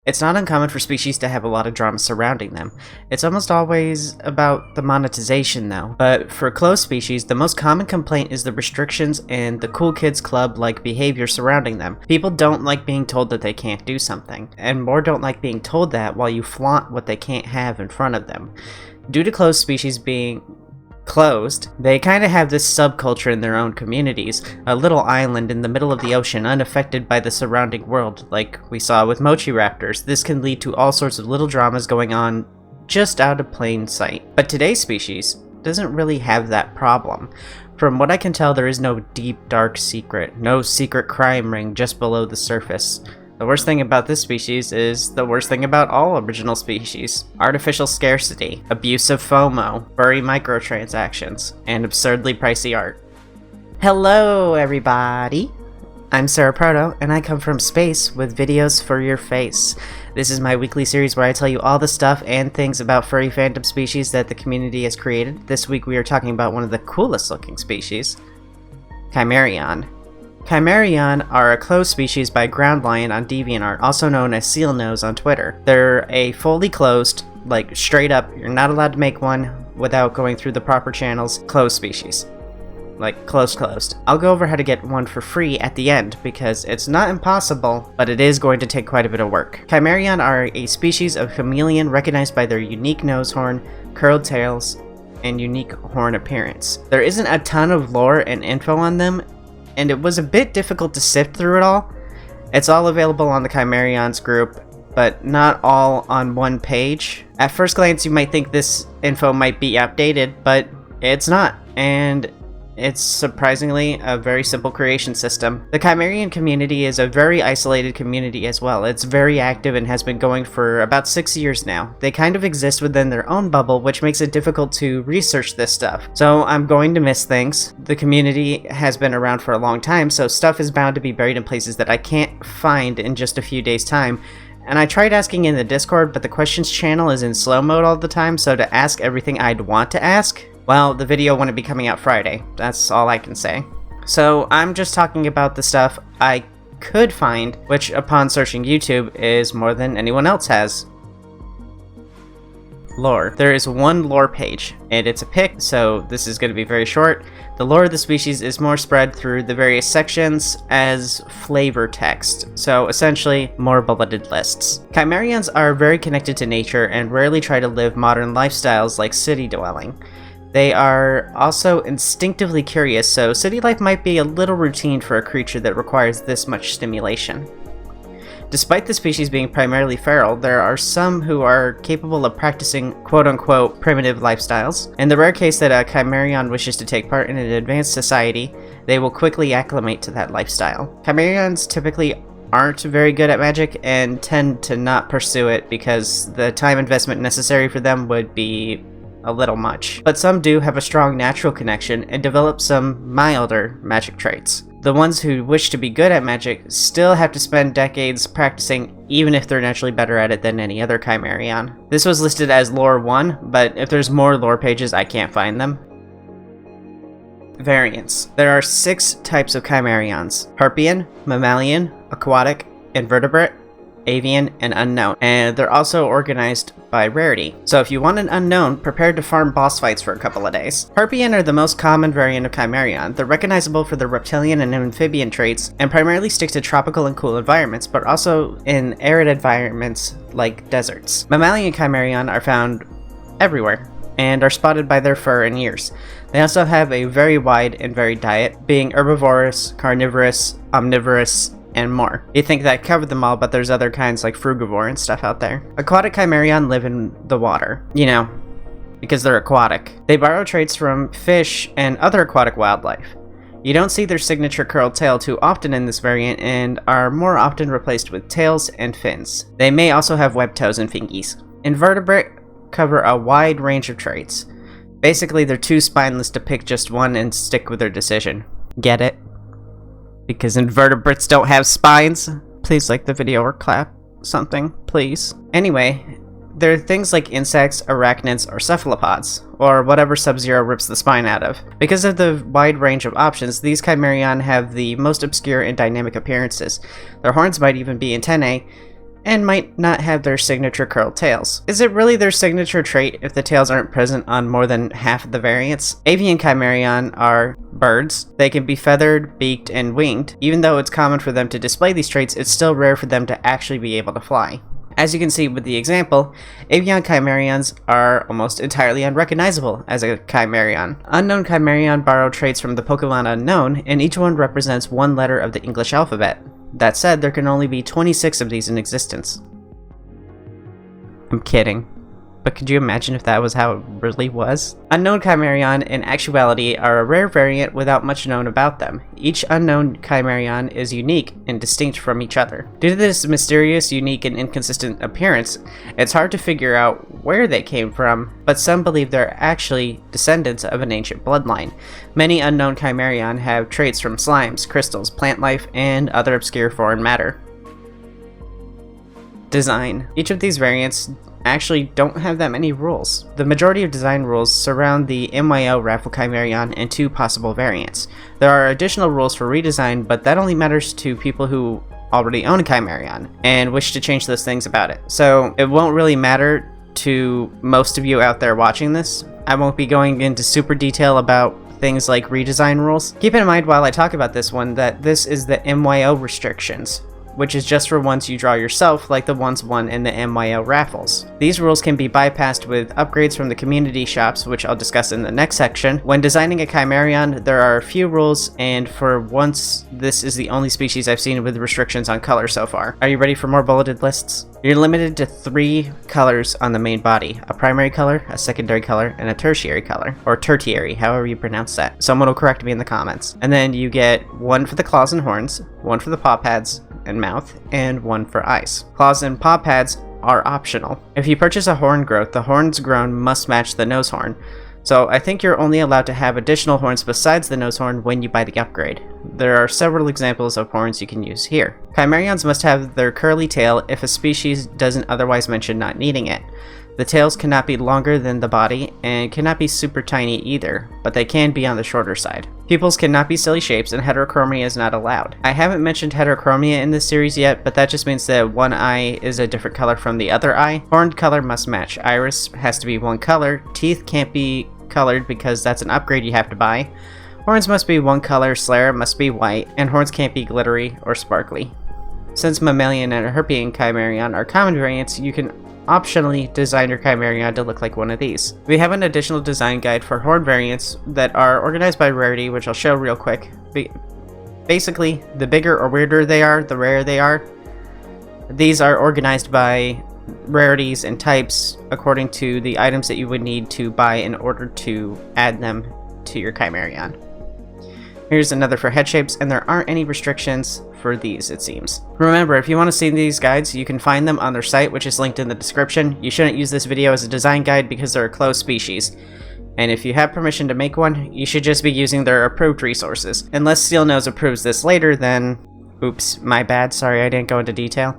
It's not uncommon for species to have a lot of drama surrounding them. It's almost always about the monetization though. But for closed species, the most common complaint is the restrictions and the cool kids club-like behavior surrounding them. People don't like being told that they can't do something, and more don't like being told that while you flaunt what they can't have in front of them. Due to closed species being closed, they kind of have this subculture in their own communities, a little island in the middle of the ocean unaffected by the surrounding world, like we saw with mochi raptors. This can lead to all sorts of little dramas going on just out of plain sight. But today's species doesn't really have that problem. From what I can tell, there is no deep dark secret, no secret crime ring just below the surface. The worst thing about this species is the worst thing about all original species. Artificial scarcity, abusive FOMO, furry microtransactions, and absurdly pricey art. Hello everybody! I'm Sera Proto, and I come from space with videos for your face. This is my weekly series where I tell you all the stuff and things about furry fandom species that the community has created. This week we are talking about one of the coolest looking species, Chimerion. Chimerion are a closed species by Ground Lion on DeviantArt, also known as Seelnose on Twitter. They're a fully closed, like straight up, you're not allowed to make one without going through the proper channels, closed species. Like, closed. I'll go over how to get one for free at the end, because it's not impossible, but it is going to take quite a bit of work. Chimerion are a species of chameleon recognized by their unique nose horn, curled tails, and unique horn appearance. There isn't a ton of lore and info on them, and it was a bit difficult to sift through it all. It's all available on the Chimerions group, but not all on one page. At first glance, you might think this info might be outdated, but it's not, and it's surprisingly a very simple creation system. The Chimerion community is a very isolated community as well. It's very active and has been going for about 6 years now. They kind of exist within their own bubble, which makes it difficult to research this stuff. So I'm going to miss things. The community has been around for a long time, so stuff is bound to be buried in places that I can't find in just a few days' time. And I tried asking in the Discord, but the questions channel is in slow mode all the time, so to ask everything I'd want to ask, well, the video wouldn't be coming out Friday. That's all I can say. So I'm just talking about the stuff I could find, which upon searching YouTube is more than anyone else has. Lore. There is one lore page, and it's a pic, so this is going to be very short. The lore of the species is more spread through the various sections as flavor text, so essentially more bulleted lists. Chimerions are very connected to nature and rarely try to live modern lifestyles like city dwelling. They are also instinctively curious, so city life might be a little routine for a creature that requires this much stimulation. Despite the species being primarily feral, there are some who are capable of practicing quote-unquote primitive lifestyles. In the rare case that a Chimerion wishes to take part in an advanced society, they will quickly acclimate to that lifestyle. Chimerions typically aren't very good at magic and tend to not pursue it because the time investment necessary for them would be a little much. But some do have a strong natural connection and develop some milder magic traits. The ones who wish to be good at magic still have to spend decades practicing, even if they're naturally better at it than any other Chimerion. This was listed as lore 1, but if there's more lore pages, I can't find them. Variants. There are 6 types of Chimerions: Harpian, Mammalian, Aquatic, Invertebrate, Avian, and Unknown, and they're also organized by rarity. So if you want an unknown, prepare to farm boss fights for a couple of days. Harpian are the most common variant of Chimerion. They're recognizable for their reptilian and amphibian traits, and primarily stick to tropical and cool environments, but also in arid environments like deserts. Mammalian Chimerion are found everywhere, and are spotted by their fur and ears. They also have a very wide and varied diet, being herbivorous, carnivorous, omnivorous, and more. You think that covered them all, but there's other kinds like frugivore and stuff out there. Aquatic Chimerion live in the water, you know, because they're aquatic. They borrow traits from fish and other aquatic wildlife. You don't see their signature curled tail too often in this variant and are more often replaced with tails and fins. They may also have webbed toes and fingies. Invertebrate cover a wide range of traits. Basically, they're too spineless to pick just one and stick with their decision. Get it? Because invertebrates don't have spines? Please like the video or clap something, please. Anyway, there are things like insects, arachnids, or cephalopods, or whatever Sub-Zero rips the spine out of. Because of the wide range of options, these Chimerion have the most obscure and dynamic appearances. Their horns might even be antennae, and might not have their signature curled tails. Is it really their signature trait if the tails aren't present on more than half of the variants? Avian Chimerion are birds. They can be feathered, beaked, and winged. Even though it's common for them to display these traits, it's still rare for them to actually be able to fly. As you can see with the example, Avian Chimerions are almost entirely unrecognizable as a Chimerion. Unknown Chimerion borrow traits from the Pokemon Unknown, and each one represents one letter of the English alphabet. That said, there can only be 26 of these in existence. I'm kidding. But could you imagine if that was how it really was? Unknown Chimerion, in actuality, are a rare variant without much known about them. Each unknown Chimerion is unique and distinct from each other. Due to this mysterious, unique, and inconsistent appearance, it's hard to figure out where they came from, but some believe they're actually descendants of an ancient bloodline. Many unknown Chimerion have traits from slimes, crystals, plant life, and other obscure foreign matter. Design. Each of these variants actually don't have that many rules. The majority of design rules surround the MYO Raffle Chimerion and 2 possible variants. There are additional rules for redesign, but that only matters to people who already own a Chimerion and wish to change those things about it. So it won't really matter to most of you out there watching this. I won't be going into super detail about things like redesign rules. Keep in mind while I talk about this one that this is the MYO restrictions, which is just for ones you draw yourself, like the ones won in the MYO raffles. These rules can be bypassed with upgrades from the community shops, which I'll discuss in the next section. When designing a Chimerion, there are a few rules, and for once, this is the only species I've seen with restrictions on color so far. Are you ready for more bulleted lists? You're limited to 3 colors on the main body: a primary color, a secondary color, and a tertiary color, or tertiary, however you pronounce that. Someone will correct me in the comments. And then you get 1 for the claws and horns, 1 for the paw pads and mouth, and 1 for eyes. Claws and paw pads are optional. If you purchase a horn growth, the horns grown must match the nose horn. So I think you're only allowed to have additional horns besides the nose horn when you buy the upgrade. There are several examples of horns you can use here. Chimerions must have their curly tail if a species doesn't otherwise mention not needing it. The tails cannot be longer than the body and cannot be super tiny either, but they can be on the shorter side. Pupils cannot be silly shapes, and heterochromia is not allowed. I haven't mentioned heterochromia in this series yet, but that just means that one eye is a different color from the other eye. Horn color must match. Iris has to be one color. Teeth can't be colored because that's an upgrade you have to buy. Horns must be one color. Sera must be white, and horns can't be glittery or sparkly. Since Mammalian and Herpian Chimerion are common variants, you can optionally design your Chimerion to look like one of these. We have an additional design guide for horn variants that are organized by rarity, which I'll show real quick. Basically, the bigger or weirder they are, the rarer they are. These are organized by rarities and types according to the items that you would need to buy in order to add them to your Chimerion. Here's another for head shapes, and there aren't any restrictions for these, it seems. Remember, if you want to see these guides, you can find them on their site, which is linked in the description. You shouldn't use this video as a design guide because they're a closed species. And if you have permission to make one, you should just be using their approved resources. Unless Seelnose approves this later, then... Oops, my bad, sorry I didn't go into detail.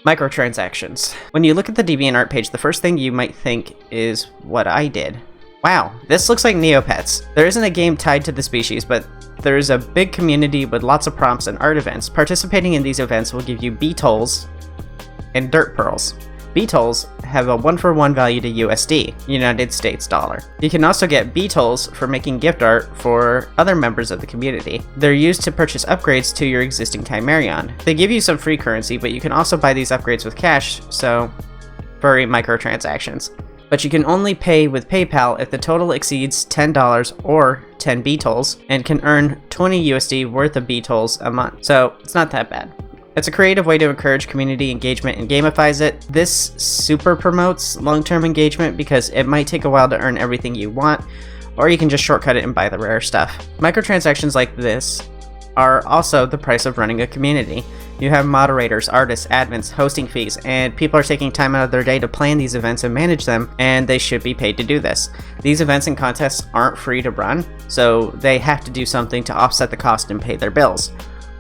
Microtransactions. When you look at the DeviantArt page, the first thing you might think is what I did. Wow, this looks like Neopets. There isn't a game tied to the species, but there is a big community with lots of prompts and art events. Participating in these events will give you B-tolls and dirt pearls. B-tolls have a 1-for-1 value to USD, United States dollar. You can also get B-tolls for making gift art for other members of the community. They're used to purchase upgrades to your existing Chimerion. They give you some free currency, but you can also buy these upgrades with cash, so furry microtransactions. But you can only pay with PayPal if the total exceeds $10 or 10 B-tolls, and can earn 20 USD worth of B-tolls a month. So it's not that bad. It's a creative way to encourage community engagement and gamifies it. This super promotes long-term engagement because it might take a while to earn everything you want, or you can just shortcut it and buy the rare stuff. Microtransactions like this are also the price of running a community. You have moderators, artists, admins, hosting fees, and people are taking time out of their day to plan these events and manage them, and they should be paid to do this. These events and contests aren't free to run, so they have to do something to offset the cost and pay their bills.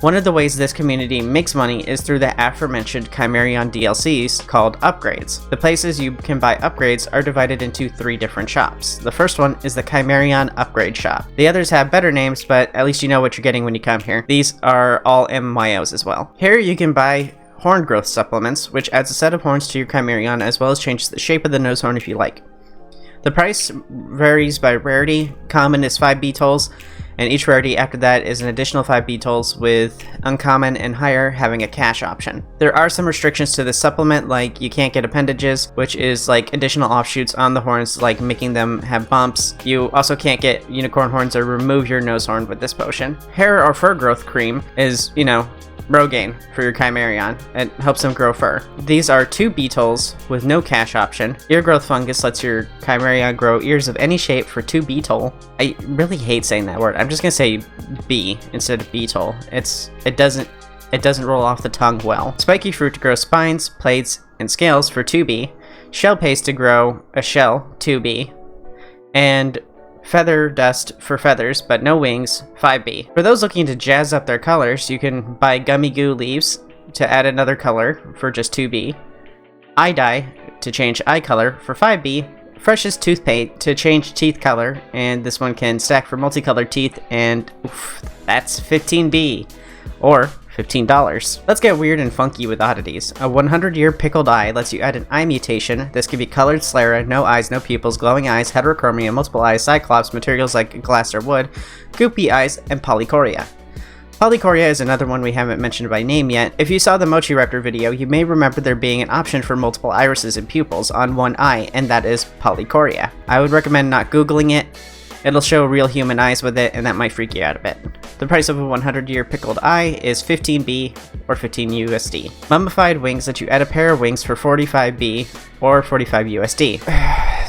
One of the ways this community makes money is through the aforementioned Chimerion DLCs called upgrades. The places you can buy upgrades are divided into 3 different shops. The first one is the Chimerion Upgrade Shop. The others have better names, but at least you know what you're getting when you come here. These are all MYOs as well. Here you can buy horn growth supplements, which adds a set of horns to your Chimerion as well as changes the shape of the nose horn if you like. The price varies by rarity. Common is 5 BTOLs, and each rarity after that is an additional 5 BTOLs, with uncommon and higher having a cash option. There are some restrictions to this supplement, like you can't get appendages, which is like additional offshoots on the horns, like making them have bumps. You also can't get unicorn horns or remove your nose horn with this potion. Hair or fur growth cream is, Rogaine for your Chimerion. It helps them grow fur. These are 2 BTOLs with no cash option. Ear growth fungus lets your Chimerion grow ears of any shape for 2 BTOL. I really hate saying that word. I'm just gonna say B instead of BTOL. It doesn't roll off the tongue well. Spiky fruit to grow spines, plates, and scales for 2B. Shell paste to grow a shell, 2B. And feather dust for feathers, but no wings, 5B. For those looking to jazz up their colors, you can buy gummy goo leaves to add another color for just 2B. Eye dye to change eye color for 5B. Freshest toothpaste to change teeth color, and this one can stack for multicolored teeth, and that's 15B. Or $15. Let's get weird and funky with oddities. A 100-year pickled eye lets you add an eye mutation. This can be colored sclera, no eyes, no pupils, glowing eyes, heterochromia, multiple eyes, cyclops, materials like glass or wood, goopy eyes, and polychoria. Polychoria is another one we haven't mentioned by name yet. If you saw the Mochiraptor video, you may remember there being an option for multiple irises and pupils on one eye, and that is polychoria. I would recommend not googling it. It'll show real human eyes with it, and that might freak you out a bit. The price of a 100-year pickled eye is 15B or 15 USD. Mummified wings let you add a pair of wings for 45B or 45 USD.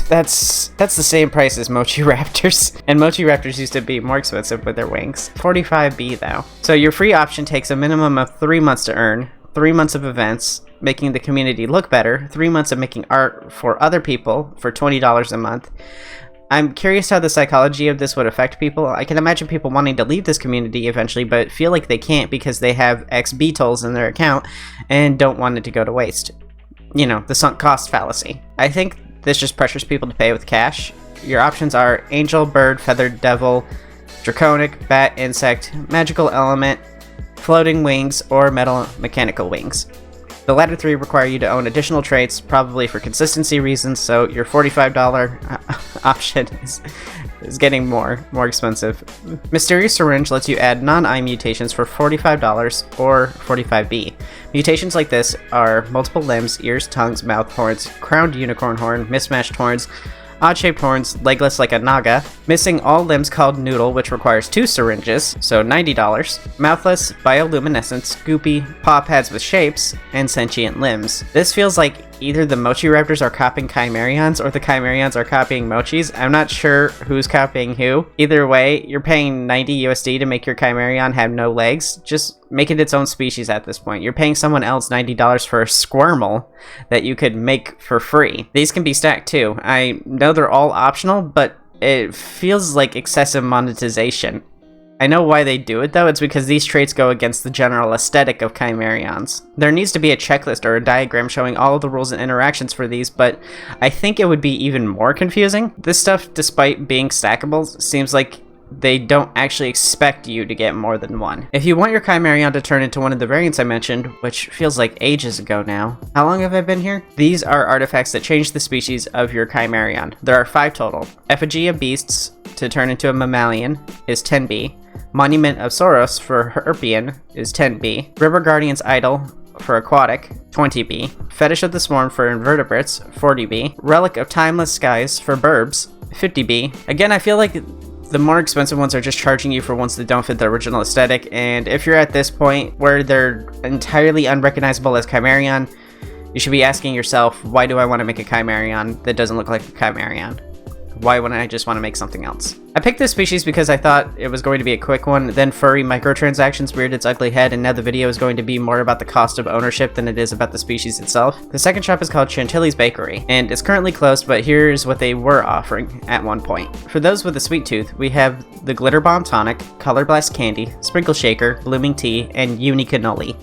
That's the same price as Mochiraptors, and Mochiraptors used to be more expensive with their wings. 45B though. So your free option takes a minimum of 3 months to earn, 3 months of events, making the community look better, 3 months of making art for other people for $20 a month. I'm curious how the psychology of this would affect people. I can imagine people wanting to leave this community eventually, but feel like they can't because they have X BTOLs in their account and don't want it to go to waste. The sunk cost fallacy. I think this just pressures people to pay with cash. Your options are angel, bird, feathered, devil, draconic, bat, insect, magical element, floating wings, or metal mechanical wings. The latter 3 require you to own additional traits, probably for consistency reasons, so your $45 option is getting more expensive. Mysterious Syringe lets you add non-eye mutations for $45 or 45B. Mutations like this are multiple limbs, ears, tongues, mouth, horns, crowned unicorn horn, mismatched horns, odd-shaped horns, legless like a naga, missing all limbs called noodle, which requires 2 syringes, so $90, mouthless, bioluminescence, goopy, paw pads with shapes, and sentient limbs. This feels like either the Mochiraptors are copying Chimerions or the Chimerions are copying Mochis. I'm not sure who's copying who. Either way, you're paying 90 USD to make your Chimerion have no legs. Just make it its own species at this point. You're paying someone else $90 for a Squirmel that you could make for free. These can be stacked too. I know they're all optional, but it feels like excessive monetization. I know why they do it though, it's because these traits go against the general aesthetic of Chimerions. There needs to be a checklist or a diagram showing all of the rules and interactions for these, but I think it would be even more confusing. This stuff, despite being stackable, seems like they don't actually expect you to get more than one. If you want your Chimerion to turn into one of the variants I mentioned, which feels like ages ago now. How long have I been here? These are artifacts that change the species of your Chimerion. There are 5 total. Effigy of Beasts to turn into a mammalian is 10B. Monument of Soros for Herpian is 10B. River Guardian's Idol for Aquatic, 20B. Fetish of the Swarm for Invertebrates, 40B. Relic of Timeless Skies for Burbs, 50B. Again, I feel like the more expensive ones are just charging you for ones that don't fit the original aesthetic, and if you're at this point where they're entirely unrecognizable as Chimerion, you should be asking yourself, why do I want to make a Chimerion that doesn't look like a Chimerion? Why wouldn't I just want to make something else? I picked this species because I thought it was going to be a quick one, then furry microtransactions reared its ugly head, and now the video is going to be more about the cost of ownership than it is about the species itself. The second shop is called Chantilly's Bakery, and it's currently closed, but here's what they were offering at one point. For those with a sweet tooth, we have the Glitter Bomb Tonic, Color Blast Candy, Sprinkle Shaker, Blooming Tea, and Uni Cannoli.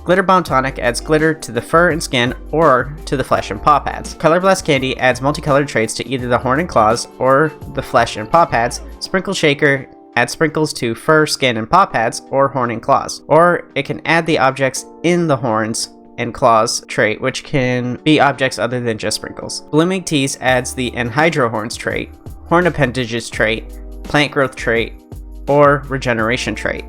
Glitter Bomb Tonic adds glitter to the fur and skin or to the flesh and paw pads. Color Blast Candy adds multicolored traits to either the horn and claws or the flesh and paw pads. Sprinkle Shaker add sprinkles to fur, skin, and paw pads, or horn and claws. Or it can add the objects in the horns and claws trait, which can be objects other than just sprinkles. Blooming Tease adds the anhydro horns trait, horn appendages trait, plant growth trait, or regeneration trait.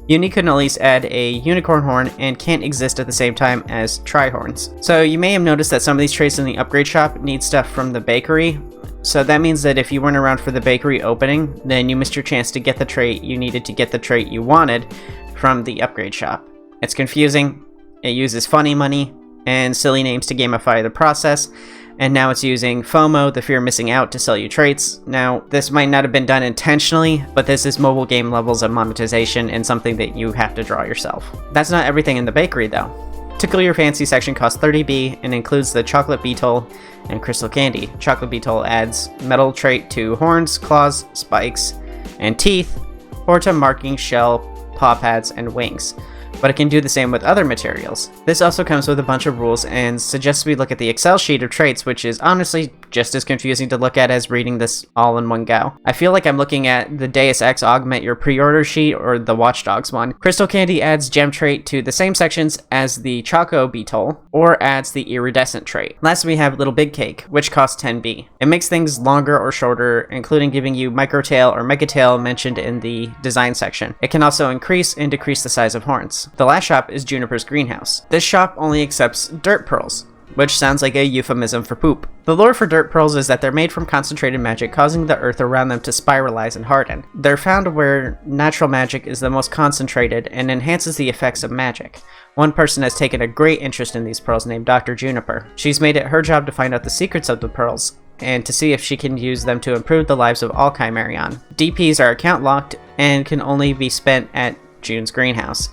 Unicornalies add a unicorn horn and can't exist at the same time as trihorns. So you may have noticed that some of these traits in the upgrade shop need stuff from the bakery. So that means that if you weren't around for the bakery opening, then you missed your chance to get the trait you needed to get the trait you wanted from the upgrade shop. It's confusing, it uses funny money and silly names to gamify the process, and now it's using FOMO, the fear of missing out, to sell you traits. Now, this might not have been done intentionally, but this is mobile game levels of monetization and something that you have to draw yourself. That's not everything in the bakery though. Tickle Your Fancy section costs 30B and includes the chocolate beetle and crystal candy. Chocolate beetle adds metal trait to horns, claws, spikes, and teeth, or to marking, shell, paw pads, and wings. But it can do the same with other materials. This also comes with a bunch of rules and suggests we look at the Excel sheet of traits, which is honestly just as confusing to look at as reading this all in one go. I feel like I'm looking at the Deus Ex Augment Your Pre-Order sheet or the Watch Dogs one. Crystal Candy adds gem trait to the same sections as the Choco Beetle, or adds the iridescent trait. Last we have Little Big Cake, which costs 10B. It makes things longer or shorter, including giving you Microtail or Megatail mentioned in the design section. It can also increase and decrease the size of horns. The last shop is Juniper's Greenhouse. This shop only accepts dirt pearls, which sounds like a euphemism for poop. The lore for dirt pearls is that they're made from concentrated magic, causing the earth around them to spiralize and harden. They're found where natural magic is the most concentrated and enhances the effects of magic. One person has taken a great interest in these pearls named Dr. Juniper. She's made it her job to find out the secrets of the pearls, and to see if she can use them to improve the lives of all Chimerion. DPs are account locked and can only be spent at June's Greenhouse.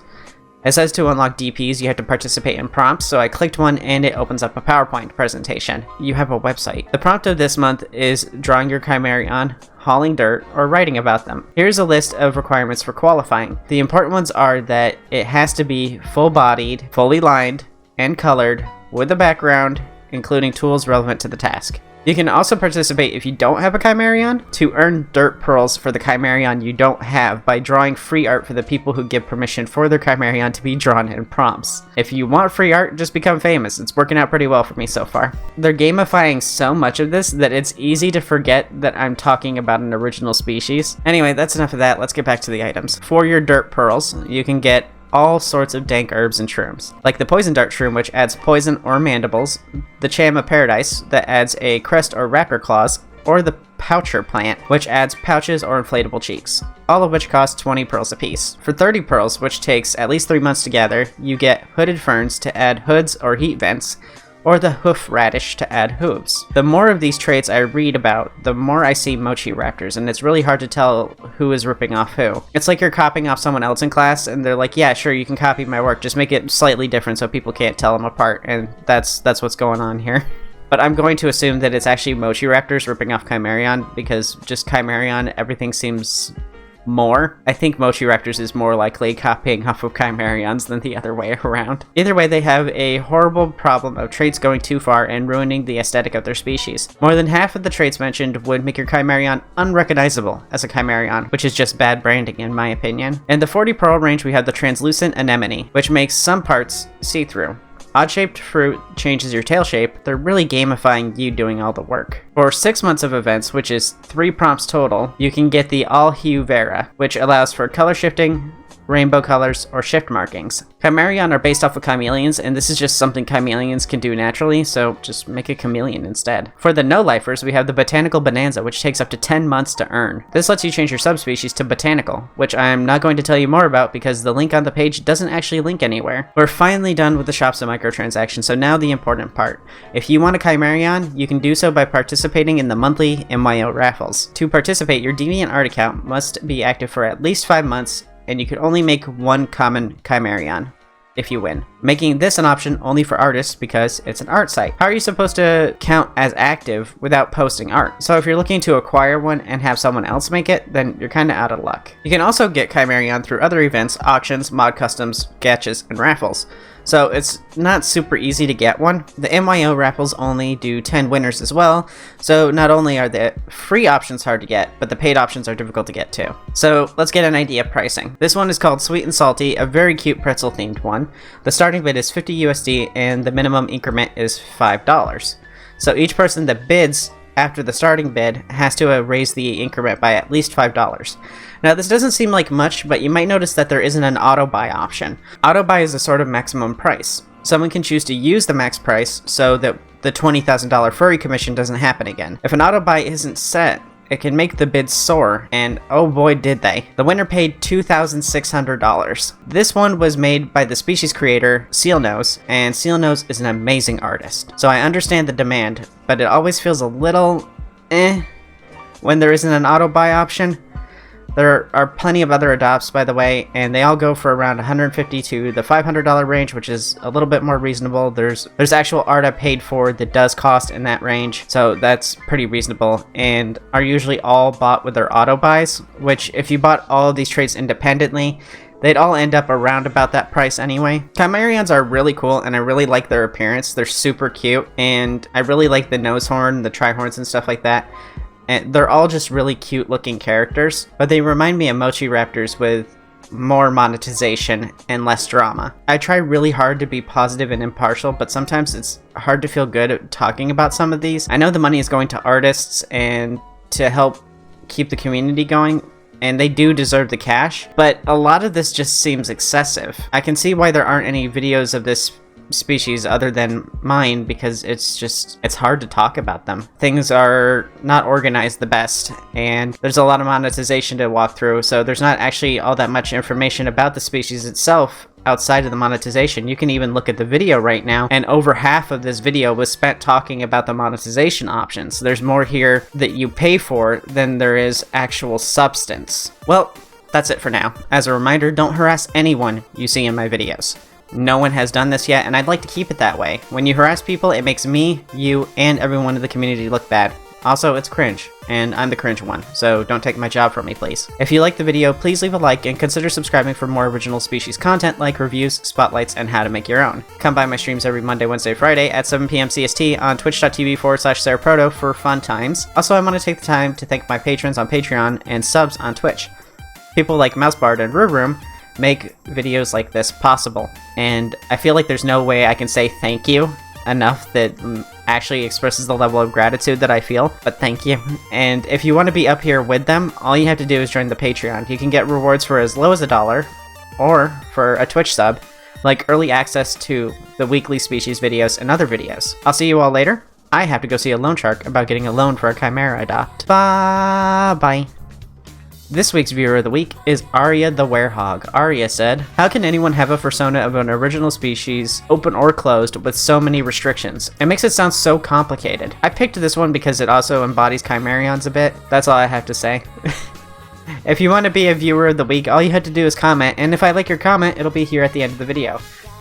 It says to unlock DPs, you have to participate in prompts, so I clicked one and it opens up a PowerPoint presentation. You have a website. The prompt of this month is drawing your Chimerion, hauling dirt, or writing about them. Here's a list of requirements for qualifying. The important ones are that it has to be full-bodied, fully lined, and colored, with a background, including tools relevant to the task. You can also participate if you don't have a Chimerion to earn dirt pearls for the Chimerion you don't have by drawing free art for the people who give permission for their Chimerion to be drawn in prompts. If you want free art, just become famous. It's working out pretty well for me so far. They're gamifying so much of this that it's easy to forget that I'm talking about an original species. Anyway, that's enough of that. Let's get back to the items. For your dirt pearls, you can get all sorts of dank herbs and shrooms, like the poison dart shroom, which adds poison or mandibles, the cham of paradise that adds a crest or wrapper claws, or the poucher plant, which adds pouches or inflatable cheeks, all of which cost 20 pearls apiece. For 30 pearls, which takes at least 3 months to gather, you get hooded ferns to add hoods or heat vents, or the hoof radish to add hooves. The more of these traits I read about, the more I see mochi raptors, and it's really hard to tell who is ripping off who. It's like you're copying off someone else in class, and they're like, yeah, sure, you can copy my work, just make it slightly different so people can't tell them apart, and that's what's going on here. But I'm going to assume that it's actually mochi raptors ripping off Chimerion, because just Chimerion, everything seems more. I think Mochi Raptors is more likely copying off of Chimerions than the other way around. Either way, they have a horrible problem of traits going too far and ruining the aesthetic of their species. More than half of the traits mentioned would make your Chimerion unrecognizable as a Chimerion, which is just bad branding in my opinion. In the 40 pearl range, we have the translucent anemone, which makes some parts see-through. Odd-shaped fruit changes your tail shape. They're really gamifying you doing all the work. For 6 months of events, which is 3 prompts total, you can get the All Hue Vera, which allows for color shifting, rainbow colors, or shift markings. Chimerion are based off of chameleons, and this is just something chameleons can do naturally, so just make a chameleon instead. For the no-lifers, we have the Botanical Bonanza, which takes up to 10 months to earn. This lets you change your subspecies to Botanical, which I'm not going to tell you more about because the link on the page doesn't actually link anywhere. We're finally done with the shops and microtransactions, so now the important part. If you want a Chimerion, you can do so by participating in the monthly MYO raffles. To participate, your DeviantArt account must be active for at least 5 months, and you can only make 1 common Chimerion if you win, making this an option only for artists because it's an art site. How are you supposed to count as active without posting art? So if you're looking to acquire one and have someone else make it, then you're kinda out of luck. You can also get Chimerion through other events, auctions, mod customs, gaches, and raffles. so it's not super easy to get one. The MYO raffles only do 10 winners as well, so not only are the free options hard to get, but the paid options are difficult to get too. So let's get an idea of pricing. This one is called Sweet and Salty, a very cute pretzel themed one. The starting bid is 50 USD and the minimum increment is $5. So each person that bids after the starting bid has to raise the increment by at least $5. Now this doesn't seem like much, but you might notice that there isn't an auto buy option. Auto buy is a sort of maximum price. Someone can choose to use the max price so that the $20,000 furry commission doesn't happen again. If an auto buy isn't set, it can make the bids soar, and oh boy did they. The winner paid $2,600. This one was made by the species creator, Seelnose, and Seelnose is an amazing artist. So I understand the demand, but it always feels a little when there isn't an auto buy option. There are plenty of other adopts, by the way, and they all go for around $150 to the $500 range, which is a little bit more reasonable. There's actual art I paid for that does cost in that range, so that's pretty reasonable, and are usually all bought with their auto buys, which if you bought all of these traits independently, they'd all end up around about that price anyway. Chimerions are really cool, and I really like their appearance. They're super cute, and I really like the nose horn, the tri-horns, and stuff like that. And they're all just really cute looking characters, but they remind me of Mochi Raptors with more monetization and less drama. I try really hard to be positive and impartial, but sometimes it's hard to feel good at talking about some of these. I know the money is going to artists and to help keep the community going, and they do deserve the cash, but a lot of this just seems excessive. I can see why there aren't any videos of this species other than mine, because it's hard to talk about them. Things are not organized the best, and there's a lot of monetization to walk through, so there's not actually all that much information about the species itself outside of the monetization. You can even look at the video right now, and over half of this video was spent talking about the monetization options. There's more here that you pay for than there is actual substance. Well, that's it for now. As a reminder, don't harass anyone you see in my videos. No one has done this yet, and I'd like to keep it that way. When you harass people, it makes me, you, and everyone in the community look bad. Also, it's cringe, and I'm the cringe one, so don't take my job from me, please. If you liked the video, please leave a like and consider subscribing for more original species content like reviews, spotlights, and how to make your own. Come by my streams every Monday, Wednesday, Friday at 7 PM CST on twitch.tv/SeraProto for fun times. Also, I want to take the time to thank my patrons on Patreon and subs on Twitch. People like Mousebard and Room make videos like this possible, and I feel like there's no way I can say thank you enough that actually expresses the level of gratitude that I feel, but thank you. And if you want to be up here with them, all you have to do is join the Patreon. You can get rewards for as low as $1, or for a Twitch sub, like early access to the weekly species videos and other videos. I'll see you all later. I have to go see a loan shark about getting a loan for a chimera adopt. Bye! This week's viewer of the week is Arya the Werehog. Arya said, "How can anyone have a persona of an original species, open or closed, with so many restrictions? It makes it sound so complicated." I picked this one because it also embodies chimerions a bit. That's all I have to say. If you want to be a viewer of the week, all you have to do is comment, and if I like your comment, it'll be here at the end of the video.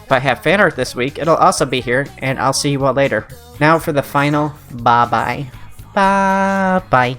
If I have fan art this week, it'll also be here, and I'll see you all later. Now for the final bye-bye. Bye-bye.